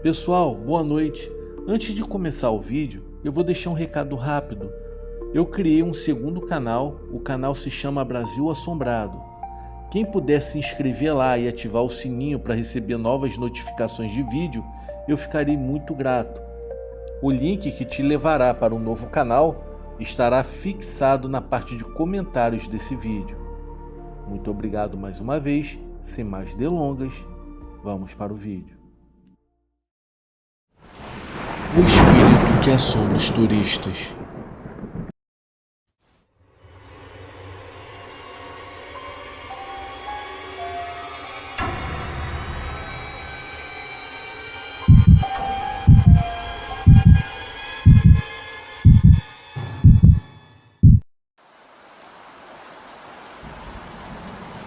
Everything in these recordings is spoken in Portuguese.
Pessoal, boa noite. Antes de começar o vídeo, eu vou deixar um recado rápido. Eu criei um segundo canal, o canal se chama Brasil Assombrado. Quem puder se inscrever lá e ativar o sininho para receber novas notificações de vídeo, eu ficarei muito grato. O link que te levará para o novo canal estará fixado na parte de comentários desse vídeo. Muito obrigado mais uma vez, sem mais delongas, vamos para o vídeo. O espírito que assombra os turistas.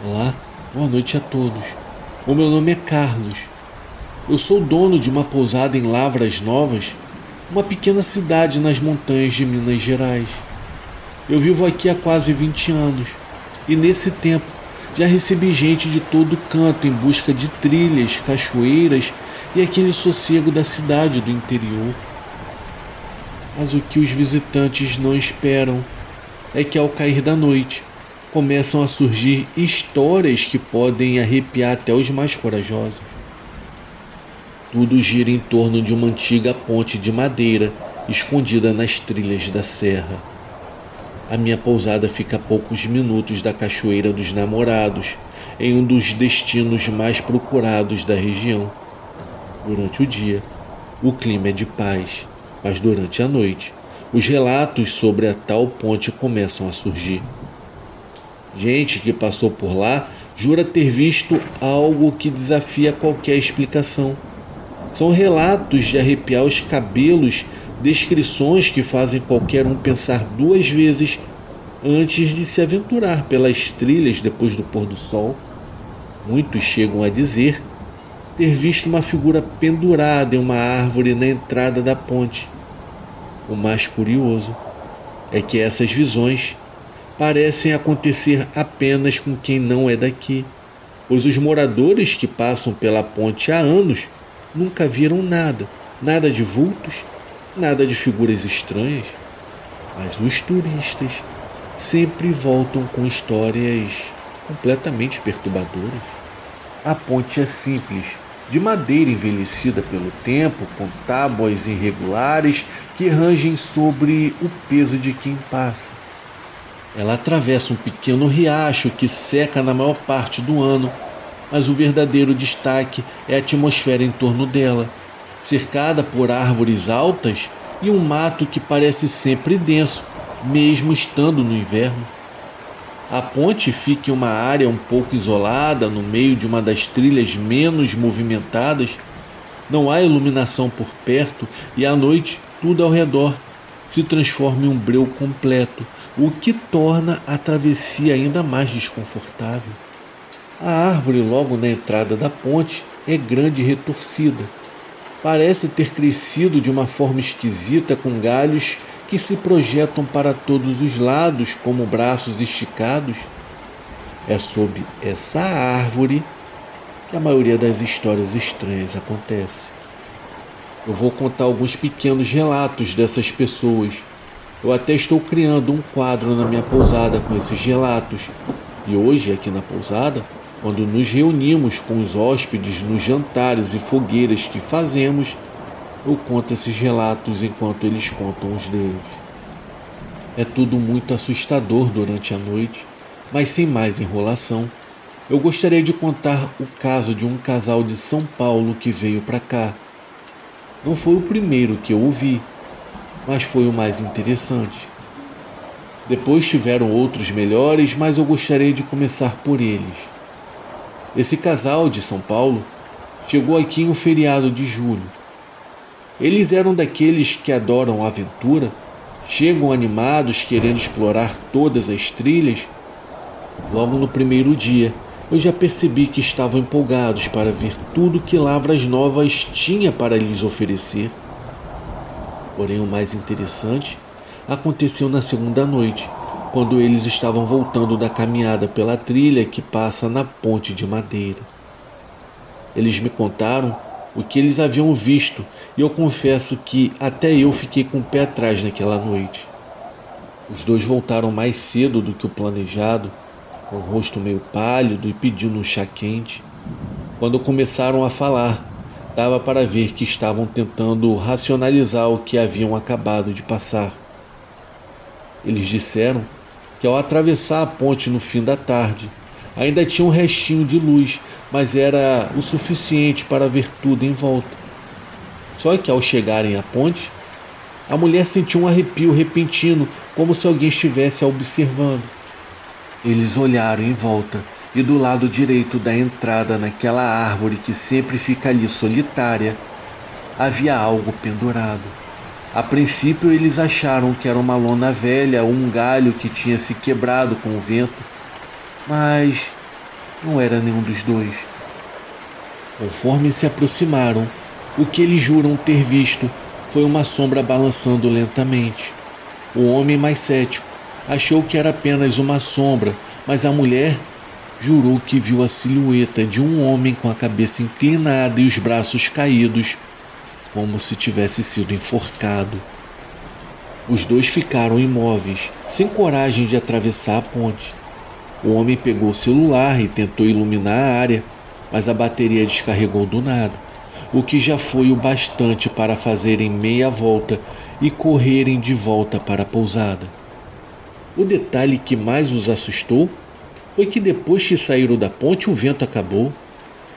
Olá, boa noite a todos. O meu nome é Carlos. Eu sou dono de uma pousada em Lavras Novas, uma pequena cidade nas montanhas de Minas Gerais. Eu vivo aqui há quase 20 anos e nesse tempo já recebi gente de todo canto em busca de trilhas, cachoeiras e aquele sossego da cidade do interior. Mas o que os visitantes não esperam é que ao cair da noite começam a surgir histórias que podem arrepiar até os mais corajosos. Tudo gira em torno de uma antiga ponte de madeira escondida nas trilhas da serra. A minha pousada fica a poucos minutos da Cachoeira dos Namorados, em um dos destinos mais procurados da região. Durante o dia, o clima é de paz, mas durante a noite, os relatos sobre a tal ponte começam a surgir. Gente que passou por lá jura ter visto algo que desafia qualquer explicação. São relatos de arrepiar os cabelos, descrições que fazem qualquer um pensar duas vezes antes de se aventurar pelas trilhas depois do pôr do sol. Muitos chegam a dizer ter visto uma figura pendurada em uma árvore na entrada da ponte. O mais curioso é que essas visões parecem acontecer apenas com quem não é daqui, pois os moradores que passam pela ponte há anos nunca viram nada de vultos, nada de figuras estranhas. Mas os turistas sempre voltam com histórias completamente perturbadoras. A ponte é simples, de madeira envelhecida pelo tempo, com tábuas irregulares que rangem sobre o peso de quem passa. Ela atravessa um pequeno riacho que seca na maior parte do ano, mas o verdadeiro destaque é a atmosfera em torno dela, cercada por árvores altas e um mato que parece sempre denso, mesmo estando no inverno. A ponte fica em uma área um pouco isolada, no meio de uma das trilhas menos movimentadas. Não há iluminação por perto e à noite tudo ao redor se transforma em um breu completo, o que torna a travessia ainda mais desconfortável. A árvore logo na entrada da ponte é grande e retorcida. Parece ter crescido de uma forma esquisita, com galhos que se projetam para todos os lados como braços esticados. É sob essa árvore que a maioria das histórias estranhas acontece. Eu vou contar alguns pequenos relatos dessas pessoas. Eu até estou criando um quadro na minha pousada com esses relatos. E hoje, aqui na pousada, quando nos reunimos com os hóspedes nos jantares e fogueiras que fazemos, eu conto esses relatos enquanto eles contam os deles. É tudo muito assustador durante a noite, mas sem mais enrolação, eu gostaria de contar o caso de um casal de São Paulo que veio para cá. Não foi o primeiro que eu ouvi, mas foi o mais interessante. Depois tiveram outros melhores, mas eu gostaria de começar por eles. Esse casal de São Paulo chegou aqui em um feriado de julho. Eles eram daqueles que adoram a aventura, chegam animados querendo explorar todas as trilhas. Logo no primeiro dia, eu já percebi que estavam empolgados para ver tudo que Lavras Novas tinha para lhes oferecer. Porém, o mais interessante aconteceu na segunda noite, quando eles estavam voltando da caminhada pela trilha que passa na ponte de madeira. Eles me contaram o que eles haviam visto, e eu confesso que até eu fiquei com o pé atrás naquela noite. Os dois voltaram mais cedo do que o planejado, com o rosto meio pálido e pedindo um chá quente. Quando começaram a falar, dava para ver que estavam tentando racionalizar o que haviam acabado de passar. Eles disseram que ao atravessar a ponte no fim da tarde, ainda tinha um restinho de luz, mas era o suficiente para ver tudo em volta. Só que ao chegarem à ponte, a mulher sentiu um arrepio repentino, como se alguém estivesse a observando. Eles olharam em volta e do lado direito da entrada naquela árvore que sempre fica ali solitária, havia algo pendurado. A princípio eles acharam que era uma lona velha ou um galho que tinha se quebrado com o vento, mas não era nenhum dos dois. Conforme se aproximaram, o que eles juram ter visto foi uma sombra balançando lentamente. O homem mais cético achou que era apenas uma sombra, mas a mulher jurou que viu a silhueta de um homem com a cabeça inclinada e os braços caídos, como se tivesse sido enforcado. Os dois ficaram imóveis, sem coragem de atravessar a ponte. O homem pegou o celular e tentou iluminar a área, mas a bateria descarregou do nada, o que já foi o bastante para fazerem meia volta e correrem de volta para a pousada. O detalhe que mais os assustou foi que depois que saíram da ponte o vento acabou.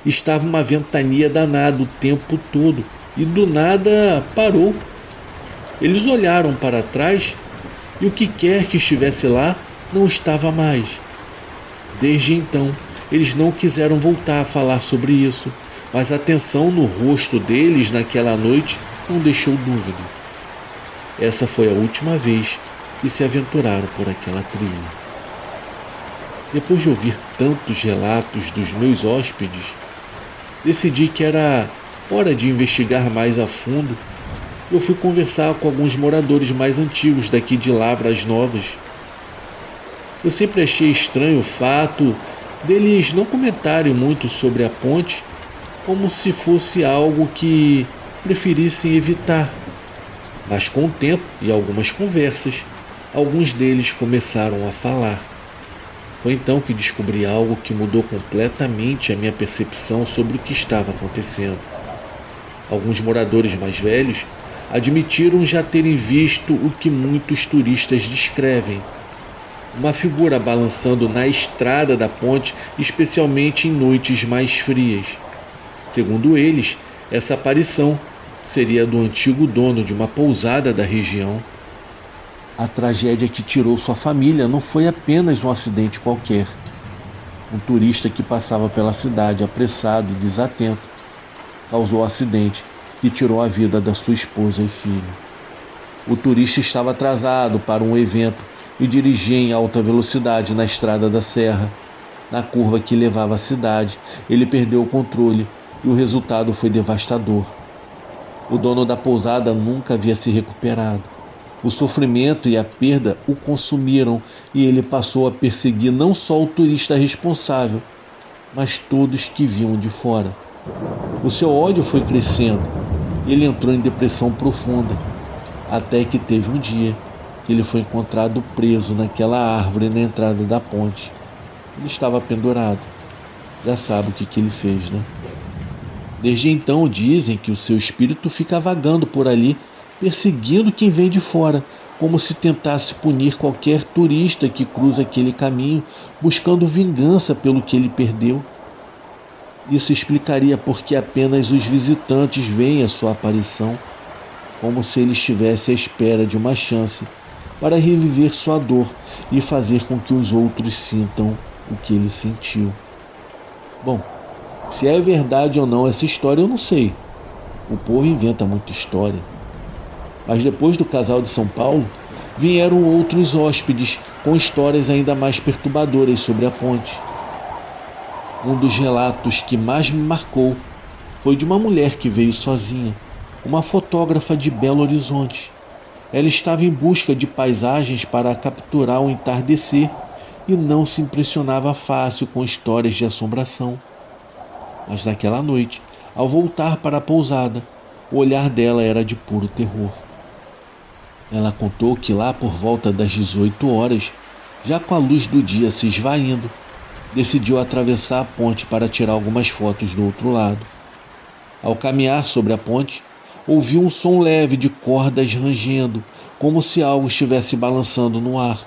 Estava uma ventania danada o tempo todo e do nada parou. Eles olharam para trás e o que quer que estivesse lá não estava mais. Desde então, eles não quiseram voltar a falar sobre isso, mas a tensão no rosto deles naquela noite não deixou dúvida. Essa foi a última vez que se aventuraram por aquela trilha. Depois de ouvir tantos relatos dos meus hóspedes, decidi que era hora de investigar mais a fundo. Eu fui conversar com alguns moradores mais antigos daqui de Lavras Novas. Eu sempre achei estranho o fato deles não comentarem muito sobre a ponte, como se fosse algo que preferissem evitar. Mas com o tempo e algumas conversas, alguns deles começaram a falar. Foi então que descobri algo que mudou completamente a minha percepção sobre o que estava acontecendo. Alguns moradores mais velhos admitiram já terem visto o que muitos turistas descrevem: uma figura balançando na estrada da ponte, especialmente em noites mais frias. Segundo eles, essa aparição seria do antigo dono de uma pousada da região. A tragédia que tirou sua família não foi apenas um acidente qualquer. Um turista que passava pela cidade apressado e desatento causou o acidente que tirou a vida da sua esposa e filho. O turista estava atrasado para um evento e dirigia em alta velocidade na estrada da serra. Na curva que levava à cidade, ele perdeu o controle e o resultado foi devastador. O dono da pousada nunca havia se recuperado. O sofrimento e a perda o consumiram e ele passou a perseguir não só o turista responsável, mas todos que vinham de fora. O seu ódio foi crescendo e ele entrou em depressão profunda, até que teve um dia que ele foi encontrado preso naquela árvore na entrada da ponte. Ele estava pendurado. Já sabe o que ele fez, né? Desde então dizem que o seu espírito fica vagando por ali, perseguindo quem vem de fora, como se tentasse punir qualquer turista que cruza aquele caminho, buscando vingança pelo que ele perdeu. Isso explicaria por que apenas os visitantes veem a sua aparição, como se ele estivesse à espera de uma chance para reviver sua dor e fazer com que os outros sintam o que ele sentiu. Bom, se é verdade ou não essa história eu não sei. O povo inventa muita história. Mas depois do casal de São Paulo, vieram outros hóspedes com histórias ainda mais perturbadoras sobre a ponte. Um dos relatos que mais me marcou foi de uma mulher que veio sozinha, uma fotógrafa de Belo Horizonte. Ela estava em busca de paisagens para capturar o entardecer e não se impressionava fácil com histórias de assombração. Mas naquela noite, Ao voltar para a pousada, o olhar dela era de puro terror. Ela contou que lá por volta das 18 horas, já com a luz do dia se esvaindo, decidiu atravessar a ponte para tirar algumas fotos do outro lado. Ao caminhar sobre a ponte, ouviu um som leve de cordas rangendo, como se algo estivesse balançando no ar.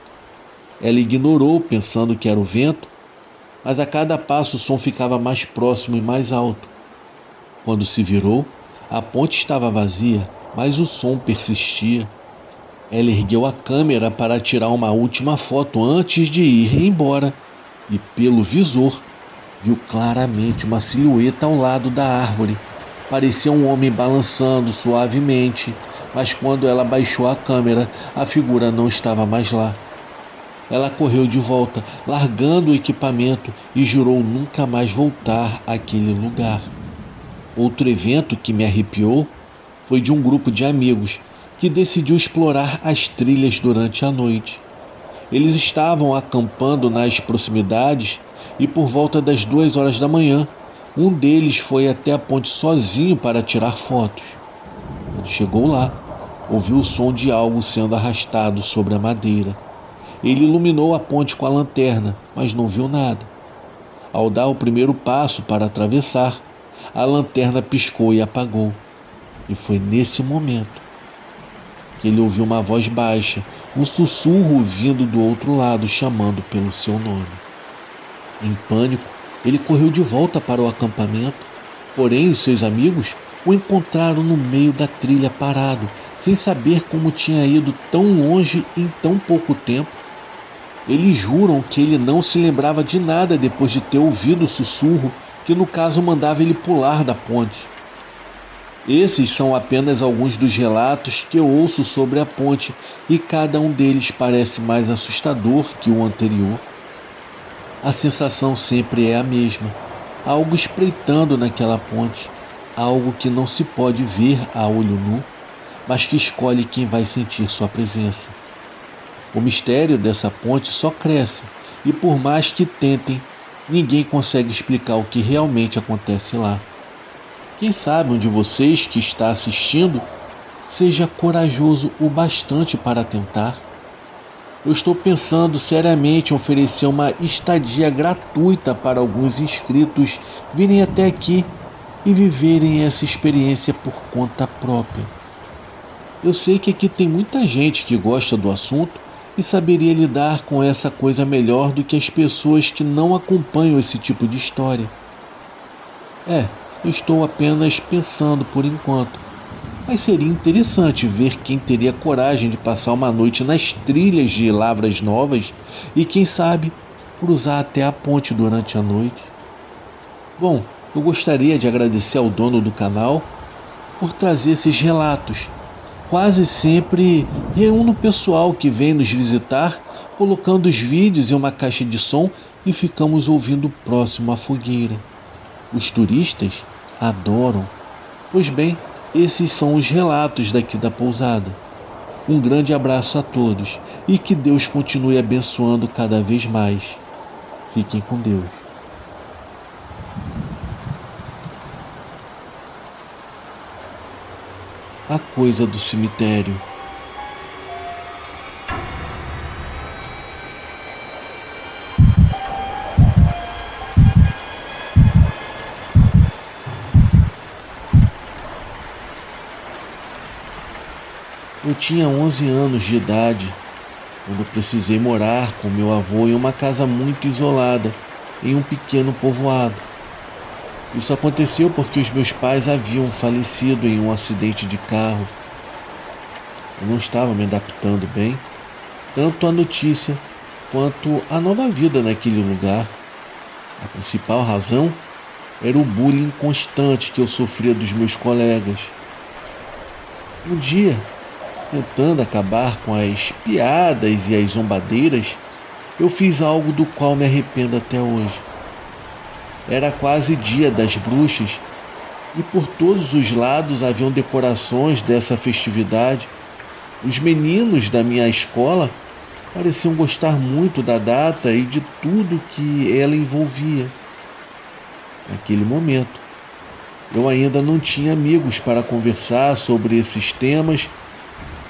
Ela ignorou, pensando que era o vento, mas a cada passo o som ficava mais próximo e mais alto. Quando se virou, a ponte estava vazia, mas o som persistia. Ela ergueu a câmera para tirar uma última foto antes de ir embora e, pelo visor, viu claramente uma silhueta ao lado da árvore. Parecia um homem balançando suavemente, mas quando ela baixou a câmera, a figura não estava mais lá. Ela correu de volta, largando o equipamento, e jurou nunca mais voltar àquele lugar. Outro evento que me arrepiou foi de um grupo de amigos que decidiu explorar as trilhas durante a noite. Eles estavam acampando nas proximidades e por volta das 2 horas da manhã, um deles foi até a ponte sozinho para tirar fotos. Quando chegou lá, ouviu o som de algo sendo arrastado sobre a madeira. Ele iluminou a ponte com a lanterna, mas não viu nada. Ao dar o primeiro passo para atravessar, a lanterna piscou e apagou. E foi nesse momento que ele ouviu uma voz baixa, um sussurro vindo do outro lado chamando pelo seu nome. Em pânico, ele correu de volta para o acampamento, porém os seus amigos o encontraram no meio da trilha parado, sem saber como tinha ido tão longe em tão pouco tempo. Eles juram que ele não se lembrava de nada depois de ter ouvido o sussurro, que no caso mandava ele pular da ponte. Esses são apenas alguns dos relatos que eu ouço sobre a ponte e cada um deles parece mais assustador que o anterior. A sensação sempre é a mesma, algo espreitando naquela ponte, algo que não se pode ver a olho nu, mas que escolhe quem vai sentir sua presença. O mistério dessa ponte só cresce e por mais que tentem, ninguém consegue explicar o que realmente acontece lá. Quem sabe um de vocês que está assistindo seja corajoso o bastante para tentar. Eu estou pensando seriamente em oferecer uma estadia gratuita para alguns inscritos virem até aqui e viverem essa experiência por conta própria. Eu sei que aqui tem muita gente que gosta do assunto e saberia lidar com essa coisa melhor do que as pessoas que não acompanham esse tipo de história. Eu estou apenas pensando por enquanto, mas seria interessante ver quem teria coragem de passar uma noite nas trilhas de Lavras Novas e, quem sabe, cruzar até a ponte durante a noite. Bom, eu gostaria de agradecer ao dono do canal por trazer esses relatos. Quase sempre reúno o pessoal que vem nos visitar, colocando os vídeos em uma caixa de som e ficamos ouvindo próximo à fogueira. Os turistas adoram. Pois bem, esses são os relatos daqui da pousada. Um grande abraço a todos e que Deus continue abençoando cada vez mais. Fiquem com Deus. A coisa do cemitério. Eu tinha 11 anos de idade quando precisei morar com meu avô em uma casa muito isolada, em um pequeno povoado. Isso aconteceu porque os meus pais haviam falecido em um acidente de carro. Eu não estava me adaptando bem, tanto à notícia quanto à nova vida naquele lugar. A principal razão era o bullying constante que eu sofria dos meus colegas. Um dia, tentando acabar com as piadas e as zombadeiras, eu fiz algo do qual me arrependo até hoje. Era quase dia das bruxas e por todos os lados haviam decorações dessa festividade. Os meninos da minha escola pareciam gostar muito da data e de tudo que ela envolvia. Naquele momento, Eu ainda não tinha amigos para conversar sobre esses temas,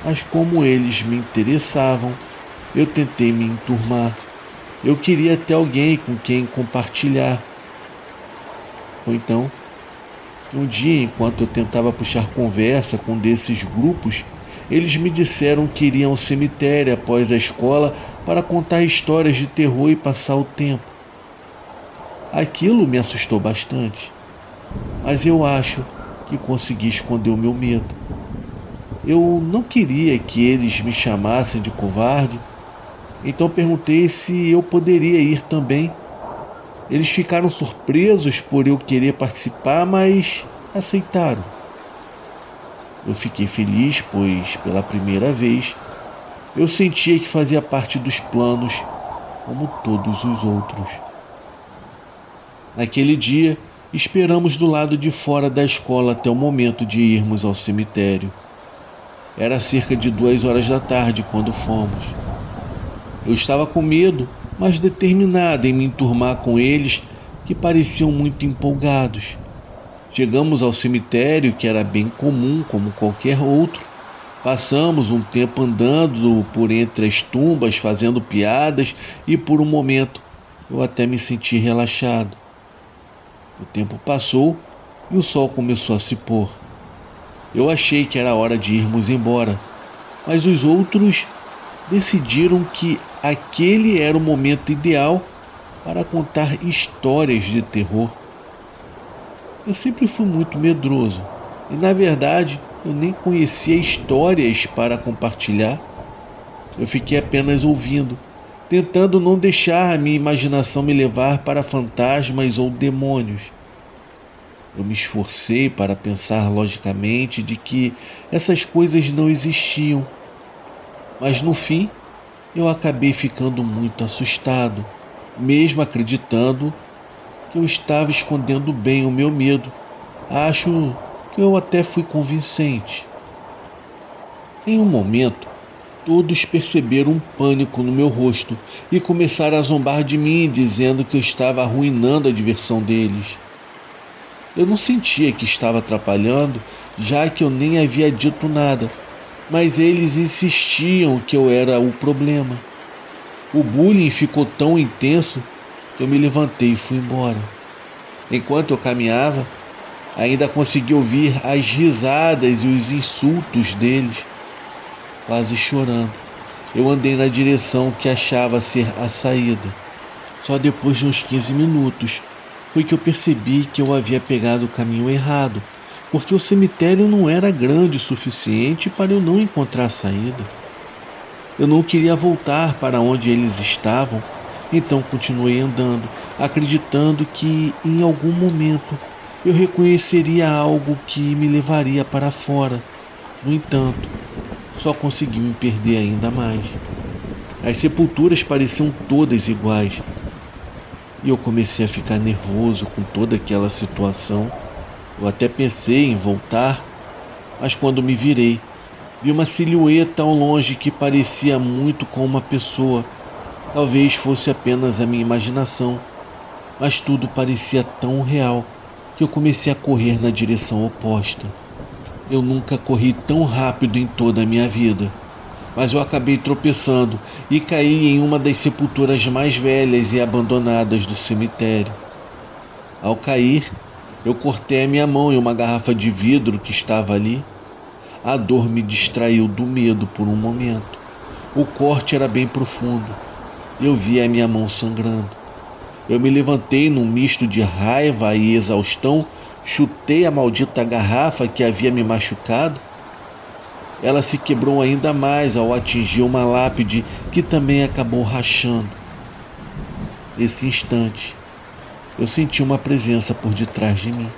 mas como eles me interessavam, eu tentei me enturmar. Eu queria ter alguém com quem compartilhar. Foi então que um dia, enquanto eu tentava puxar conversa com um desses grupos, eles me disseram que iriam ao cemitério após a escola para contar histórias de terror e passar o tempo. Aquilo me assustou bastante, mas eu acho que consegui esconder o meu medo. Eu não queria que eles me chamassem de covarde, então perguntei se eu poderia ir também. Eles ficaram surpresos por eu querer participar, mas aceitaram. Eu fiquei feliz, pois pela primeira vez eu sentia que fazia parte dos planos como todos os outros. Naquele dia, esperamos do lado de fora da escola até o momento de irmos ao cemitério. Era cerca de 2 horas da tarde quando fomos. Eu estava com medo, mas determinado em me enturmar com eles, que pareciam muito empolgados. Chegamos ao cemitério, que era bem comum como qualquer outro. Passamos um tempo andando por entre as tumbas, fazendo piadas, e por um momento eu até me senti relaxado. O tempo passou e o sol começou a se pôr. Eu achei que era hora de irmos embora, mas os outros decidiram que aquele era o momento ideal para contar histórias de terror. Eu sempre fui muito medroso e, na verdade, eu nem conhecia histórias para compartilhar. Eu fiquei apenas ouvindo, tentando não deixar a minha imaginação me levar para fantasmas ou demônios. Eu me esforcei para pensar logicamente de que essas coisas não existiam, mas no fim eu acabei ficando muito assustado, mesmo acreditando que eu estava escondendo bem o meu medo. Acho que eu até fui convincente. Em um momento, todos perceberam um pânico no meu rosto e começaram a zombar de mim, dizendo que eu estava arruinando a diversão deles. Eu não sentia que estava atrapalhando, já que eu nem havia dito nada, mas eles insistiam que eu era o problema. O bullying ficou tão intenso que eu me levantei e fui embora. Enquanto eu caminhava, ainda consegui ouvir as risadas e os insultos deles. Quase chorando, eu andei na direção que achava ser a saída. Só depois de uns 15 minutos foi que eu percebi que eu havia pegado o caminho errado, porque o cemitério não era grande o suficiente para eu não encontrar a saída. Eu não queria voltar para onde eles estavam, então continuei andando, acreditando que em algum momento eu reconheceria algo que me levaria para fora. No entanto, só consegui me perder ainda mais. As sepulturas pareciam todas iguais, e eu comecei a ficar nervoso com toda aquela situação. Eu até pensei em voltar, mas quando me virei, vi uma silhueta ao longe que parecia muito com uma pessoa. Talvez fosse apenas a minha imaginação, mas tudo parecia tão real que eu comecei a correr na direção oposta. Eu nunca corri tão rápido em toda a minha vida, mas eu acabei tropeçando e caí em uma das sepulturas mais velhas e abandonadas do cemitério. Ao cair, eu cortei a minha mão em uma garrafa de vidro que estava ali. A dor me distraiu do medo por um momento. O corte era bem profundo. Eu vi a minha mão sangrando. Eu me levantei num misto de raiva e exaustão, chutei a maldita garrafa que havia me machucado. Ela se quebrou ainda mais ao atingir uma lápide que também acabou rachando. Nesse instante, eu senti uma presença por detrás de mim.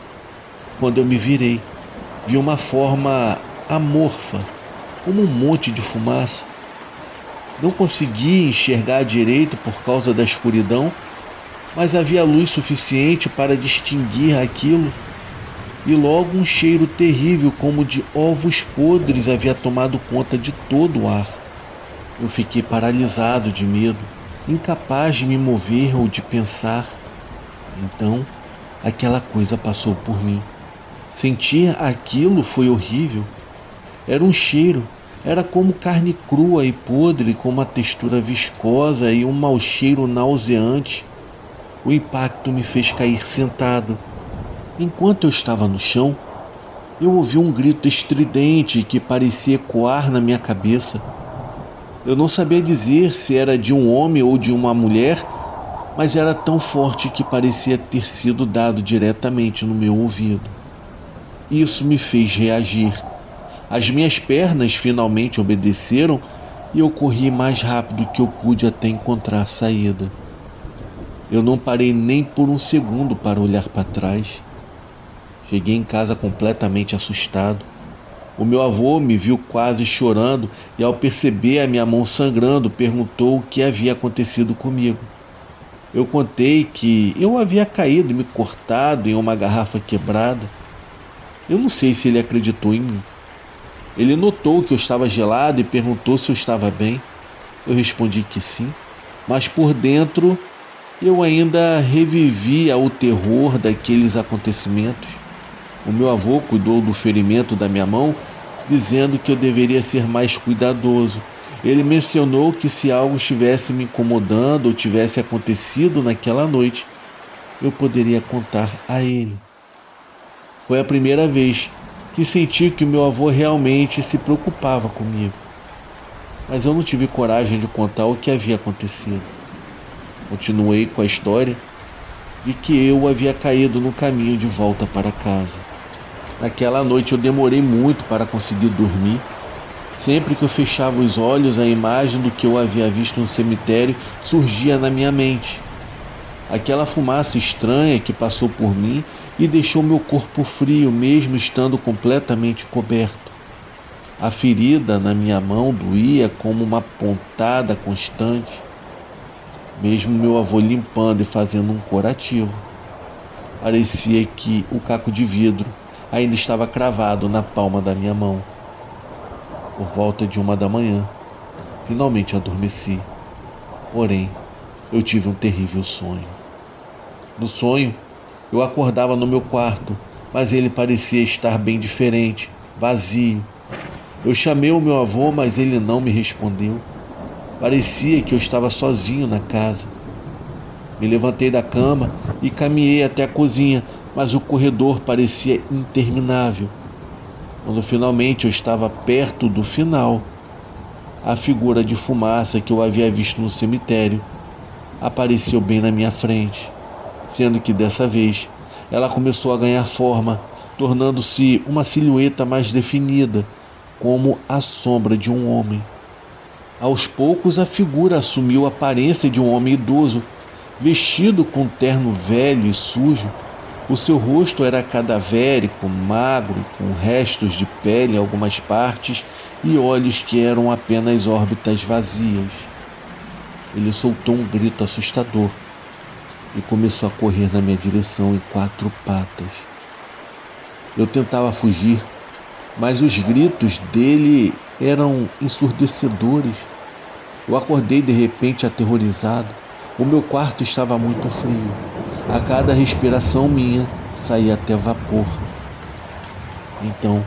Quando eu me virei, vi uma forma amorfa, como um monte de fumaça. Não conseguia enxergar direito por causa da escuridão, mas havia luz suficiente para distinguir aquilo. E logo um cheiro terrível como de ovos podres havia tomado conta de todo o ar. Eu fiquei paralisado de medo, incapaz de me mover ou de pensar. Então, aquela coisa passou por mim. Sentir aquilo foi horrível. Era um cheiro, era como carne crua e podre, com uma textura viscosa e um mau cheiro nauseante. O impacto me fez cair sentado. Enquanto eu estava no chão, eu ouvi um grito estridente que parecia ecoar na minha cabeça. Eu não sabia dizer se era de um homem ou de uma mulher, mas era tão forte que parecia ter sido dado diretamente no meu ouvido. Isso me fez reagir. As minhas pernas finalmente obedeceram e eu corri mais rápido que eu pude até encontrar saída. Eu não parei nem por um segundo para olhar para trás. Cheguei em casa completamente assustado. O meu avô me viu quase chorando e, ao perceber a minha mão sangrando, perguntou o que havia acontecido comigo. Eu contei que eu havia caído e me cortado em uma garrafa quebrada. Eu não sei se ele acreditou em mim. Ele notou que eu estava gelado e perguntou se eu estava bem. Eu respondi que sim, mas por dentro eu ainda revivia o terror daqueles acontecimentos. O meu avô cuidou do ferimento da minha mão, dizendo que eu deveria ser mais cuidadoso. Ele mencionou que se algo estivesse me incomodando ou tivesse acontecido naquela noite, eu poderia contar a ele. Foi a primeira vez que senti que o meu avô realmente se preocupava comigo. Mas eu não tive coragem de contar o que havia acontecido. Continuei com a história de que eu havia caído no caminho de volta para casa. Naquela noite eu demorei muito para conseguir dormir. Sempre que eu fechava os olhos, a imagem do que eu havia visto no cemitério surgia na minha mente. Aquela fumaça estranha que passou por mim e deixou meu corpo frio, mesmo estando completamente coberto. A ferida na minha mão doía como uma pontada constante, mesmo meu avô limpando e fazendo um curativo. Parecia que o caco de vidro ainda estava cravado na palma da minha mão. Por volta de 1 da manhã, finalmente adormeci. Porém, eu tive um terrível sonho. No sonho, eu acordava no meu quarto, mas ele parecia estar bem diferente, vazio. Eu chamei o meu avô, mas ele não me respondeu. Parecia que eu estava sozinho na casa. Me levantei da cama e caminhei até a cozinha, mas o corredor parecia interminável. Quando finalmente eu estava perto do final, a figura de fumaça que eu havia visto no cemitério apareceu bem na minha frente, sendo que dessa vez ela começou a ganhar forma, tornando-se uma silhueta mais definida, como a sombra de um homem. Aos poucos, a figura assumiu a aparência de um homem idoso, vestido com um terno velho e sujo. O seu rosto era cadavérico, magro, com restos de pele em algumas partes e olhos que eram apenas órbitas vazias. Ele soltou um grito assustador e começou a correr na minha direção em 4 patas. Eu tentava fugir, mas os gritos dele eram ensurdecedores. Eu acordei de repente aterrorizado. O meu quarto estava muito frio. A cada respiração minha saía até vapor. Então,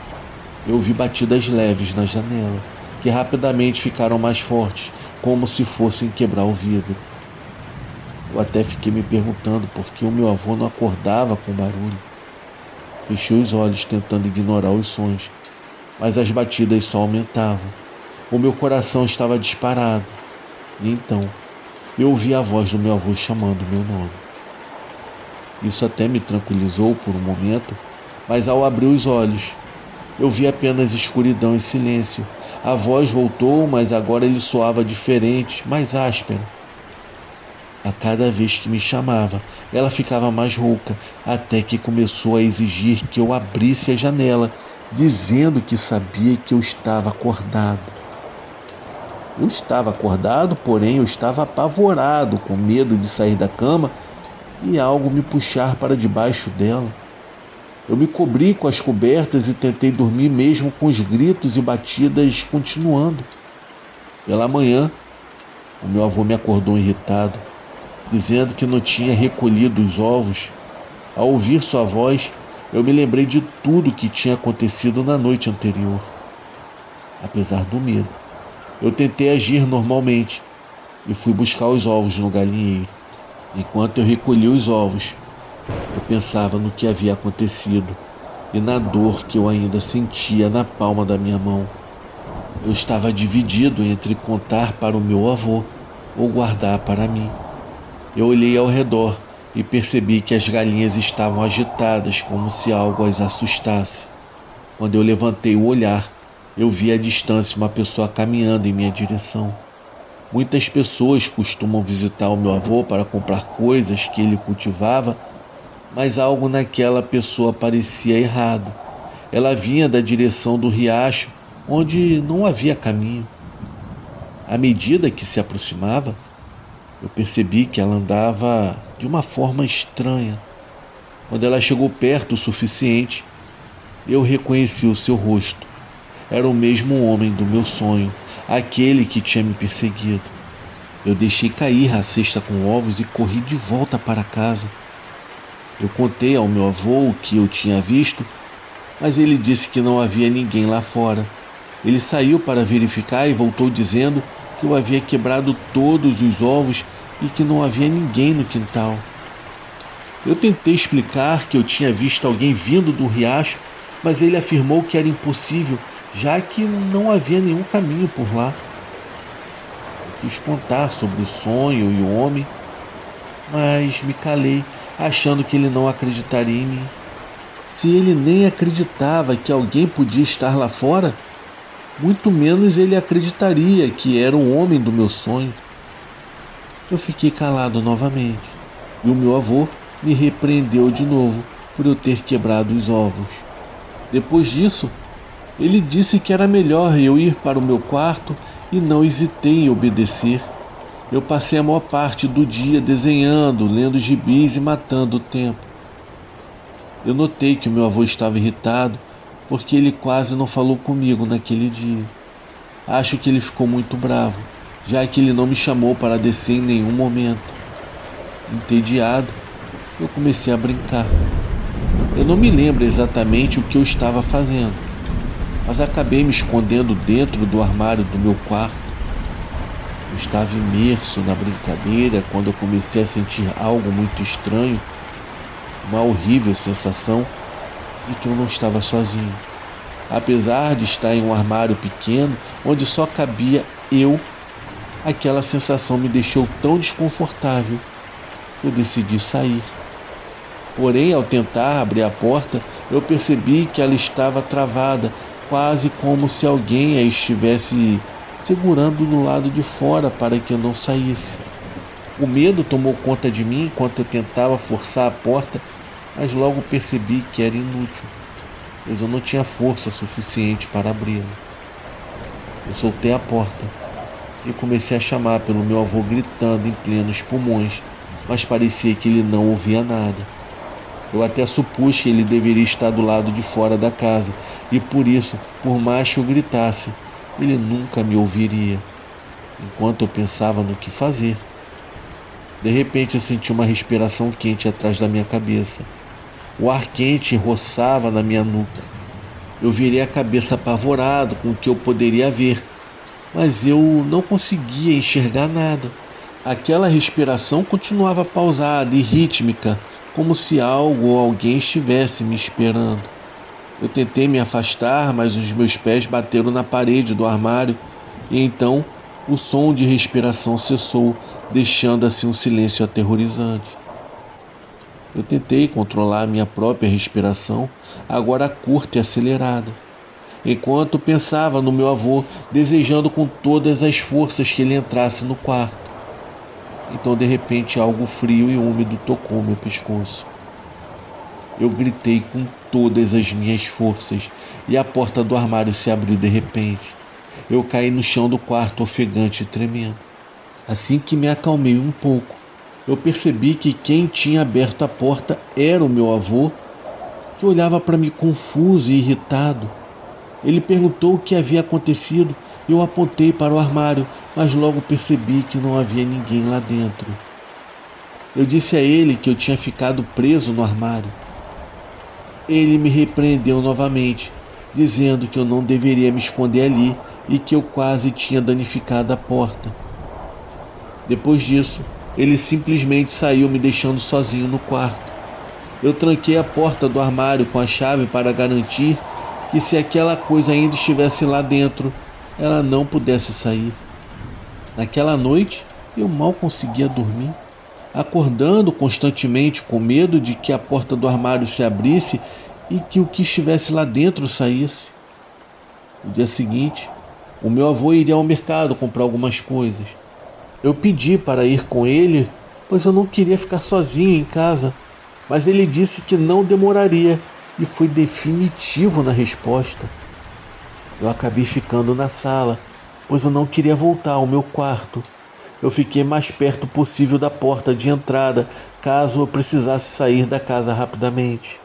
eu vi batidas leves na janela, que rapidamente ficaram mais fortes, como se fossem quebrar o vidro. Eu até fiquei me perguntando por que o meu avô não acordava com barulho. Fechei os olhos tentando ignorar os sons, mas as batidas só aumentavam. O meu coração estava disparado. E então, eu ouvi a voz do meu avô chamando meu nome. Isso até me tranquilizou por um momento, mas ao abrir os olhos, eu vi apenas escuridão e silêncio. A voz voltou, mas agora ele soava diferente, mais áspero. A cada vez que me chamava, ela ficava mais rouca, até que começou a exigir que eu abrisse a janela, dizendo que sabia que eu estava acordado. Eu estava acordado, porém eu estava apavorado, com medo de sair da cama e algo me puxar para debaixo dela. Eu me cobri com as cobertas e tentei dormir mesmo com os gritos e batidas continuando. Pela manhã, o meu avô me acordou irritado, dizendo que não tinha recolhido os ovos. Ao ouvir sua voz, Eu me lembrei de tudo que tinha acontecido na noite anterior. Apesar do medo, eu tentei agir normalmente e fui buscar os ovos no galinheiro. Enquanto eu recolhia os ovos, eu pensava no que havia acontecido e na dor que eu ainda sentia na palma da minha mão. Eu estava dividido entre contar para o meu avô ou guardar para mim. Eu olhei ao redor e percebi que as galinhas estavam agitadas como se algo as assustasse. Quando eu levantei o olhar, eu vi à distância uma pessoa caminhando em minha direção. Muitas pessoas costumam visitar o meu avô para comprar coisas que ele cultivava, mas algo naquela pessoa parecia errado. Ela vinha da direção do riacho, onde não havia caminho. À medida que se aproximava, eu percebi que ela andava de uma forma estranha. Quando ela chegou perto o suficiente, eu reconheci o seu rosto. Era o mesmo homem do meu sonho, aquele que tinha me perseguido. Eu deixei cair a cesta com ovos e corri de volta para casa. Eu contei ao meu avô o que eu tinha visto, mas ele disse que não havia ninguém lá fora. Ele saiu para verificar e voltou dizendo que eu havia quebrado todos os ovos e que não havia ninguém no quintal. Eu tentei explicar que eu tinha visto alguém vindo do riacho, mas ele afirmou que era impossível, já que não havia nenhum caminho por lá. Eu quis contar sobre o sonho e o homem, mas me calei, achando que ele não acreditaria em mim. Se ele nem acreditava que alguém podia estar lá fora, muito menos ele acreditaria que era o homem do meu sonho. Eu fiquei calado novamente, e o meu avô me repreendeu de novo por eu ter quebrado os ovos. Depois disso, ele disse que era melhor eu ir para o meu quarto e não hesitei em obedecer. Eu passei a maior parte do dia desenhando, lendo gibis e matando o tempo. Eu notei que o meu avô estava irritado porque ele quase não falou comigo naquele dia. Acho que ele ficou muito bravo, já que ele não me chamou para descer em nenhum momento. Entediado, eu comecei a brincar. Eu não me lembro exatamente o que eu estava fazendo, mas acabei me escondendo dentro do armário do meu quarto. Eu estava imerso na brincadeira quando eu comecei a sentir algo muito estranho, uma horrível sensação de que eu não estava sozinho. Apesar de estar em um armário pequeno, onde só cabia eu, aquela sensação me deixou tão desconfortável que eu decidi sair. Porém, ao tentar abrir a porta, eu percebi que ela estava travada, quase como se alguém a estivesse segurando do lado de fora para que eu não saísse. O medo tomou conta de mim enquanto eu tentava forçar a porta, mas logo percebi que era inútil, pois eu não tinha força suficiente para abri-la. Eu soltei a porta e comecei a chamar pelo meu avô gritando em plenos pulmões, mas parecia que ele não ouvia nada. Eu até supus que ele deveria estar do lado de fora da casa e por isso, por mais que eu gritasse, ele nunca me ouviria. Enquanto eu pensava no que fazer, de repente eu senti uma respiração quente atrás da minha cabeça. O ar quente roçava na minha nuca. Eu virei a cabeça apavorado com o que eu poderia ver, mas eu não conseguia enxergar nada. Aquela respiração continuava pausada e rítmica, como se algo ou alguém estivesse me esperando. Eu tentei me afastar, mas os meus pés bateram na parede do armário e então o som de respiração cessou, deixando assim um silêncio aterrorizante. Eu tentei controlar a minha própria respiração, agora curta e acelerada, enquanto pensava no meu avô, desejando com todas as forças que ele entrasse no quarto. Então, de repente, algo frio e úmido tocou meu pescoço. Eu gritei com todas as minhas forças e a porta do armário se abriu de repente. Eu caí no chão do quarto ofegante e tremendo. Assim que me acalmei um pouco, eu percebi que quem tinha aberto a porta era o meu avô, que olhava para mim confuso e irritado. Ele perguntou o que havia acontecido e eu apontei para o armário, mas logo percebi que não havia ninguém lá dentro. Eu disse a ele que eu tinha ficado preso no armário. Ele me repreendeu novamente, dizendo que eu não deveria me esconder ali e que eu quase tinha danificado a porta. Depois disso, ele simplesmente saiu, me deixando sozinho no quarto. Eu tranquei a porta do armário com a chave para garantir que, se aquela coisa ainda estivesse lá dentro, ela não pudesse sair. Naquela noite, eu mal conseguia dormir, acordando constantemente com medo de que a porta do armário se abrisse e que o que estivesse lá dentro saísse. No dia seguinte, o meu avô iria ao mercado comprar algumas coisas. Eu pedi para ir com ele, pois eu não queria ficar sozinho em casa, mas ele disse que não demoraria e foi definitivo na resposta. Eu acabei ficando na sala, pois eu não queria voltar ao meu quarto. Eu fiquei mais perto possível da porta de entrada, caso eu precisasse sair da casa rapidamente.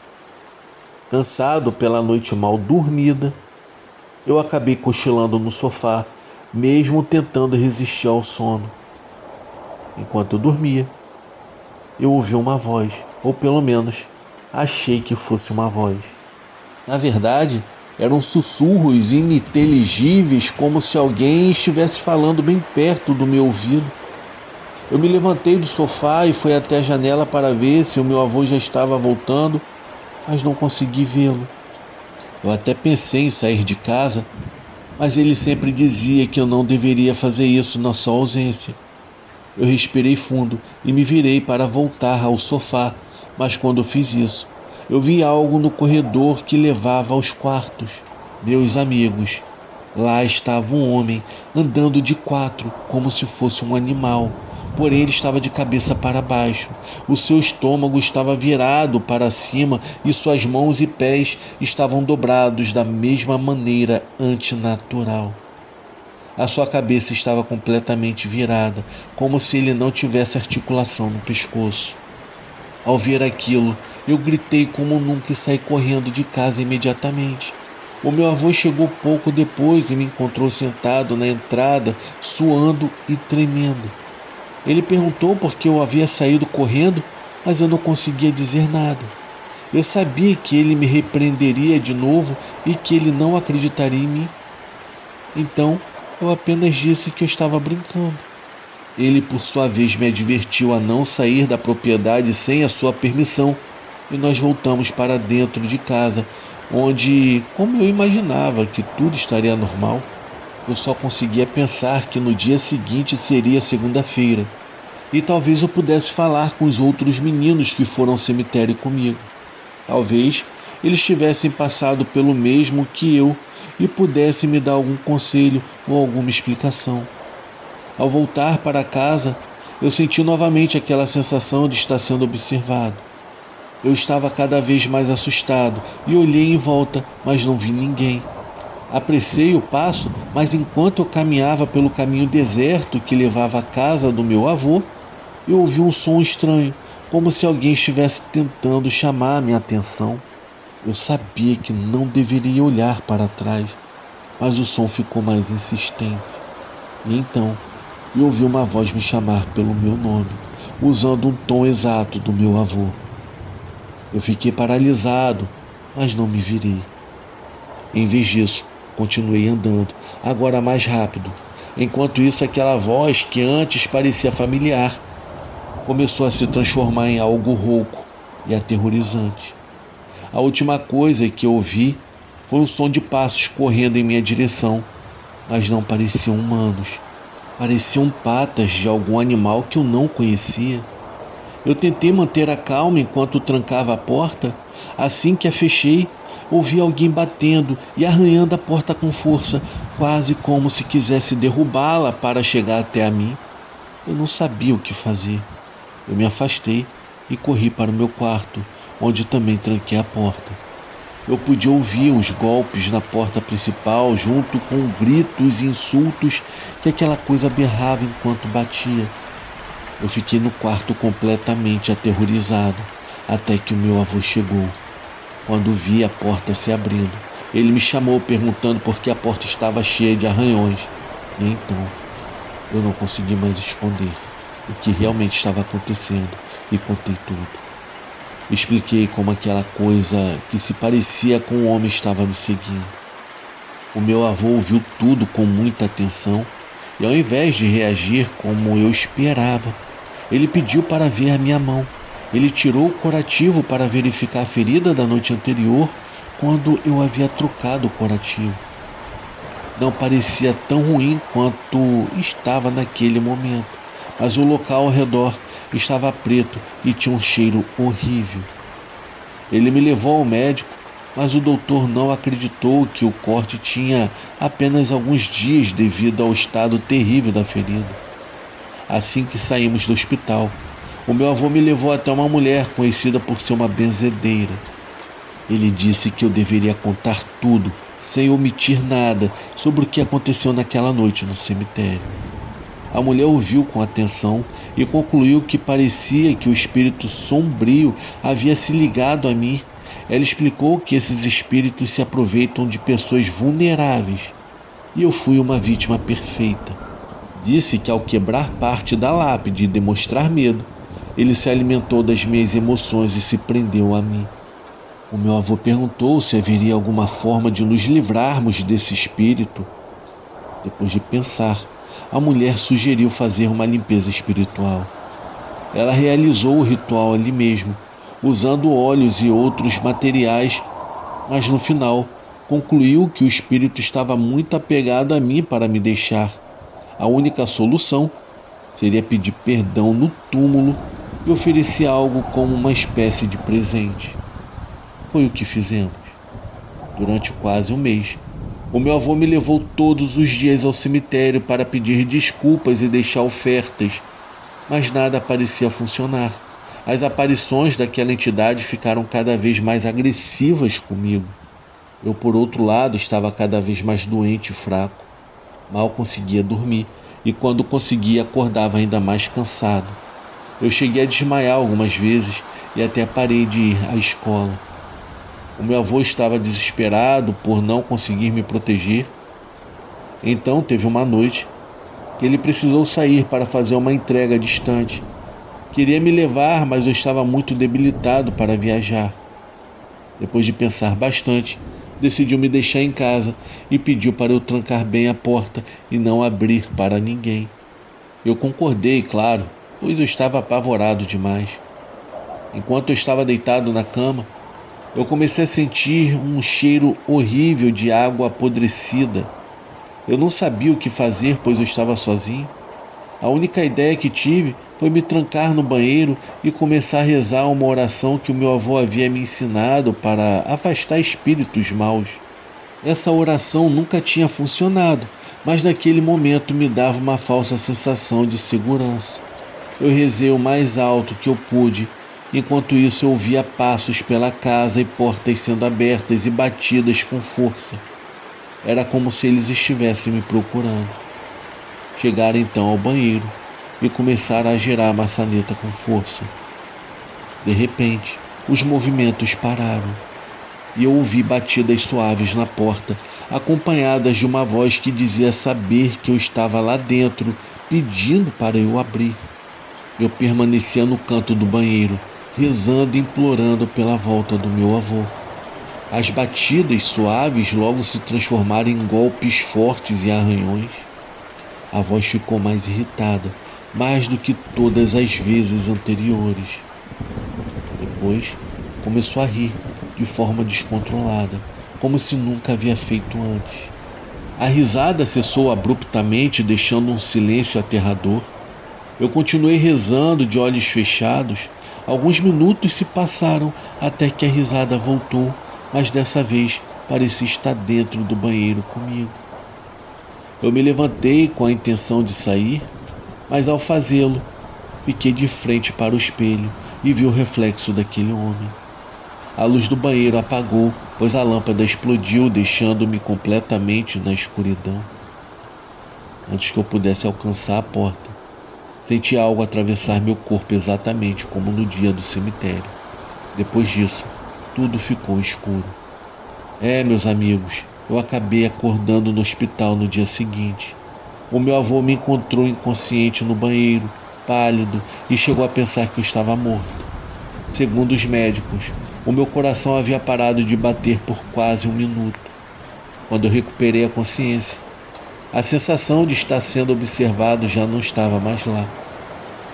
Cansado pela noite mal dormida, eu acabei cochilando no sofá, mesmo tentando resistir ao sono. Enquanto eu dormia, eu ouvi uma voz, ou pelo menos achei que fosse uma voz. Na verdade, eram sussurros ininteligíveis, como se alguém estivesse falando bem perto do meu ouvido. Eu me levantei do sofá e fui até a janela para ver se o meu avô já estava voltando, mas não consegui vê-lo. Eu até pensei em sair de casa, mas ele sempre dizia que eu não deveria fazer isso na sua ausência. Eu respirei fundo e me virei para voltar ao sofá, mas quando eu fiz isso, eu vi algo no corredor que levava aos quartos. Meus amigos, lá estava um homem andando de quatro, como se fosse um animal. Porém, ele estava de cabeça para baixo. O seu estômago estava virado para cima e suas mãos e pés estavam dobrados da mesma maneira antinatural. A sua cabeça estava completamente virada, como se ele não tivesse articulação no pescoço. Ao ver aquilo, eu gritei como nunca e saí correndo de casa imediatamente. O meu avô chegou pouco depois e me encontrou sentado na entrada, suando e tremendo. Ele perguntou por que eu havia saído correndo, mas eu não conseguia dizer nada. Eu sabia que ele me repreenderia de novo e que ele não acreditaria em mim. Então, eu apenas disse que eu estava brincando. Ele, por sua vez, me advertiu a não sair da propriedade sem a sua permissão e nós voltamos para dentro de casa, onde, como eu imaginava que tudo estaria normal, eu só conseguia pensar que no dia seguinte seria segunda-feira e talvez eu pudesse falar com os outros meninos que foram ao cemitério comigo. Talvez eles tivessem passado pelo mesmo que eu e pudessem me dar algum conselho ou alguma explicação. Ao voltar para casa, eu senti novamente aquela sensação de estar sendo observado. Eu estava cada vez mais assustado e olhei em volta, mas não vi ninguém. Apressei o passo, mas enquanto eu caminhava pelo caminho deserto que levava à casa do meu avô, eu ouvi um som estranho, como se alguém estivesse tentando chamar a minha atenção. Eu sabia que não deveria olhar para trás, mas o som ficou mais insistente. E então, eu ouvi uma voz me chamar pelo meu nome, usando um tom exato do meu avô. Eu fiquei paralisado, mas não me virei. Em vez disso, continuei andando, agora mais rápido. Enquanto isso, aquela voz que antes parecia familiar começou a se transformar em algo rouco e aterrorizante. A última coisa que eu ouvi foi um som de passos correndo em minha direção, mas não pareciam humanos. Pareciam patas de algum animal que eu não conhecia. Eu tentei manter a calma enquanto trancava a porta. Assim que a fechei, ouvi alguém batendo e arranhando a porta com força, quase como se quisesse derrubá-la para chegar até a mim. Eu não sabia o que fazer. Eu me afastei e corri para o meu quarto, onde também tranquei a porta. Eu podia ouvir os golpes na porta principal, junto com gritos e insultos que aquela coisa berrava enquanto batia. Eu fiquei no quarto completamente aterrorizado, até que o meu avô chegou. Quando vi a porta se abrindo, ele me chamou perguntando por que a porta estava cheia de arranhões. E então, eu não consegui mais esconder o que realmente estava acontecendo e contei tudo. Expliquei como aquela coisa que se parecia com um homem estava me seguindo. O meu avô ouviu tudo com muita atenção e, ao invés de reagir como eu esperava, ele pediu para ver a minha mão. Ele tirou o curativo para verificar a ferida da noite anterior quando eu havia trocado o curativo. Não parecia tão ruim quanto estava naquele momento, mas o local ao redor estava preto e tinha um cheiro horrível. Ele me levou ao médico, mas o doutor não acreditou que o corte tinha apenas alguns dias devido ao estado terrível da ferida. Assim que saímos do hospital, o meu avô me levou até uma mulher conhecida por ser uma benzedeira. Ele disse que eu deveria contar tudo, sem omitir nada, sobre o que aconteceu naquela noite no cemitério. A mulher ouviu com atenção e concluiu que parecia que o espírito sombrio havia se ligado a mim. Ela explicou que esses espíritos se aproveitam de pessoas vulneráveis e eu fui uma vítima perfeita. Disse que ao quebrar parte da lápide e demonstrar medo, ele se alimentou das minhas emoções e se prendeu a mim. O meu avô perguntou se haveria alguma forma de nos livrarmos desse espírito. Depois de pensar, a mulher sugeriu fazer uma limpeza espiritual. Ela realizou o ritual ali mesmo, usando óleos e outros materiais, mas no final concluiu que o espírito estava muito apegado a mim para me deixar. A única solução seria pedir perdão no túmulo e oferecer algo como uma espécie de presente. Foi o que fizemos. Durante quase um mês, o meu avô me levou todos os dias ao cemitério para pedir desculpas e deixar ofertas, mas nada parecia funcionar. As aparições daquela entidade ficaram cada vez mais agressivas comigo. Eu, por outro lado, estava cada vez mais doente e fraco. Mal conseguia dormir e, quando conseguia, acordava ainda mais cansado. Eu cheguei a desmaiar algumas vezes e até parei de ir à escola. O meu avô estava desesperado por não conseguir me proteger. Então teve uma noite que ele precisou sair para fazer uma entrega distante. Queria me levar, mas eu estava muito debilitado para viajar. Depois de pensar bastante, decidiu me deixar em casa e pediu para eu trancar bem a porta e não abrir para ninguém. Eu concordei, claro, pois eu estava apavorado demais. Enquanto eu estava deitado na cama, eu comecei a sentir um cheiro horrível de água apodrecida. Eu não sabia o que fazer, pois eu estava sozinho. A única ideia que tive foi me trancar no banheiro e começar a rezar uma oração que o meu avô havia me ensinado para afastar espíritos maus. Essa oração nunca tinha funcionado, mas naquele momento me dava uma falsa sensação de segurança. Eu rezei o mais alto que eu pude. Enquanto isso, eu ouvia passos pela casa e portas sendo abertas e batidas com força. Era como se eles estivessem me procurando. Chegaram então ao banheiro e começaram a girar a maçaneta com força. De repente, os movimentos pararam e eu ouvi batidas suaves na porta, acompanhadas de uma voz que dizia saber que eu estava lá dentro, pedindo para eu abrir. Eu permanecia no canto do banheiro, rezando e implorando pela volta do meu avô. As batidas suaves logo se transformaram em golpes fortes e arranhões. A voz ficou mais irritada, mais do que todas as vezes anteriores. Depois, começou a rir de forma descontrolada, como se nunca havia feito antes. A risada cessou abruptamente, deixando um silêncio aterrador. Eu continuei rezando de olhos fechados. Alguns minutos se passaram até que a risada voltou, mas dessa vez parecia estar dentro do banheiro comigo. Eu me levantei com a intenção de sair, mas ao fazê-lo, fiquei de frente para o espelho e vi o reflexo daquele homem. A luz do banheiro apagou, pois a lâmpada explodiu, deixando-me completamente na escuridão. Antes que eu pudesse alcançar a porta, senti algo atravessar meu corpo exatamente como no dia do cemitério. Depois disso, tudo ficou escuro. Meus amigos, eu acabei acordando no hospital no dia seguinte. O meu avô me encontrou inconsciente no banheiro, pálido, e chegou a pensar que eu estava morto. Segundo os médicos, o meu coração havia parado de bater por quase 1 minuto. Quando eu recuperei a consciência, a sensação de estar sendo observado já não estava mais lá.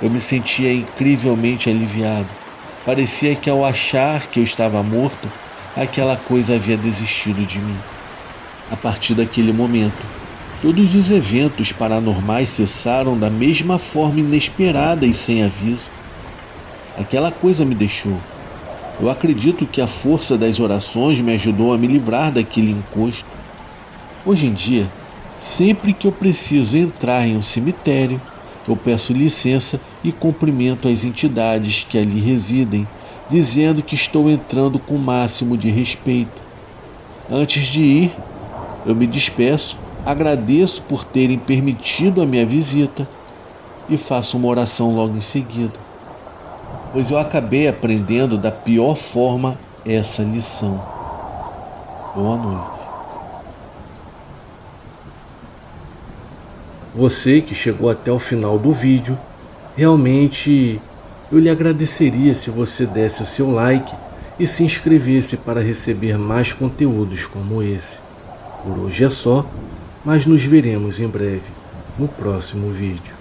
Eu me sentia incrivelmente aliviado. Parecia que ao achar que eu estava morto, aquela coisa havia desistido de mim. A partir daquele momento, todos os eventos paranormais cessaram da mesma forma inesperada e sem aviso. Aquela coisa me deixou. Eu acredito que a força das orações me ajudou a me livrar daquele encosto. Hoje em dia, sempre que eu preciso entrar em um cemitério, eu peço licença e cumprimento as entidades que ali residem, dizendo que estou entrando com o máximo de respeito. Antes de ir, eu me despeço, agradeço por terem permitido a minha visita e faço uma oração logo em seguida, pois eu acabei aprendendo da pior forma essa lição. Boa noite. Você que chegou até o final do vídeo, realmente eu lhe agradeceria se você desse o seu like e se inscrevesse para receber mais conteúdos como esse. Por hoje é só, mas nos veremos em breve no próximo vídeo.